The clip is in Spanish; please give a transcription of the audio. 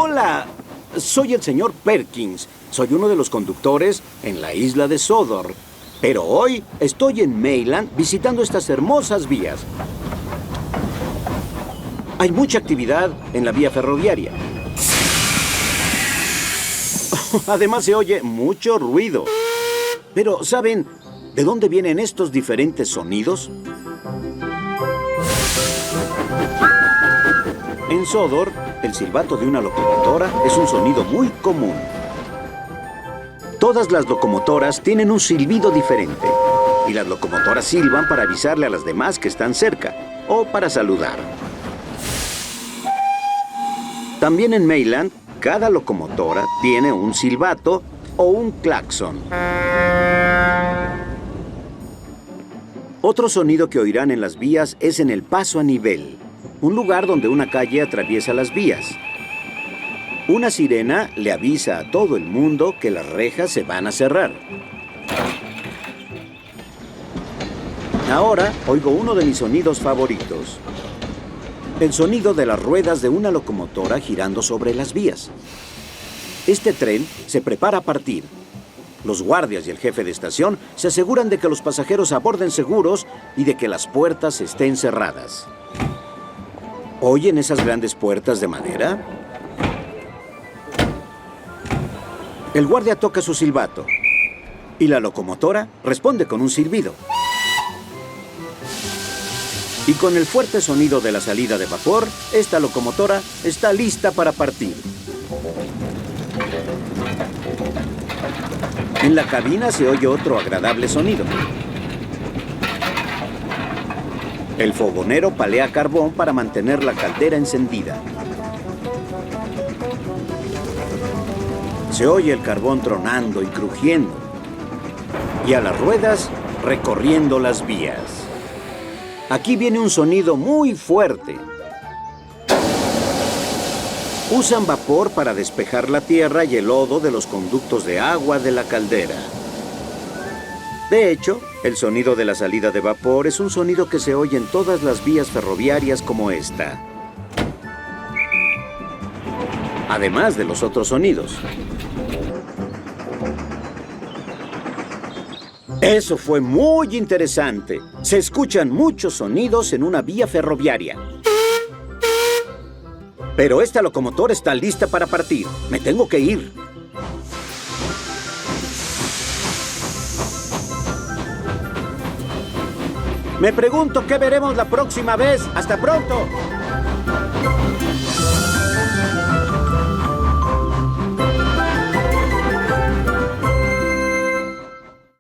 Hola, soy el señor Perkins. Soy uno de los conductores en la isla de Sodor. Pero hoy estoy en Mayland visitando estas hermosas vías. Hay mucha actividad en la vía ferroviaria. Además se oye mucho ruido. Pero, ¿saben de dónde vienen estos diferentes sonidos? En Sodor, el silbato de una locomotora es un sonido muy común. Todas las locomotoras tienen un silbido diferente. Y las locomotoras silban para avisarle a las demás que están cerca o para saludar. También en Mayland, cada locomotora tiene un silbato o un claxon. Otro sonido que oirán en las vías es en el paso a nivel, un lugar donde una calle atraviesa las vías. Una sirena le avisa a todo el mundo que las rejas se van a cerrar. Ahora oigo uno de mis sonidos favoritos. El sonido de las ruedas de una locomotora girando sobre las vías. Este tren se prepara a partir. Los guardias y el jefe de estación se aseguran de que los pasajeros aborden seguros y de que las puertas estén cerradas. ¿Oyen esas grandes puertas de madera? El guardia toca su silbato y la locomotora responde con un silbido. Y con el fuerte sonido de la salida de vapor, esta locomotora está lista para partir. En la cabina se oye otro agradable sonido. El fogonero palea carbón para mantener la caldera encendida. Se oye el carbón tronando y crujiendo. Y a las ruedas recorriendo las vías. Aquí viene un sonido muy fuerte. Usan vapor para despejar la tierra y el lodo de los conductos de agua de la caldera. De hecho, el sonido de la salida de vapor es un sonido que se oye en todas las vías ferroviarias como esta. Además de los otros sonidos. Eso fue muy interesante. Se escuchan muchos sonidos en una vía ferroviaria. Pero esta locomotora está lista para partir. Me tengo que ir. Me pregunto qué veremos la próxima vez. ¡Hasta pronto!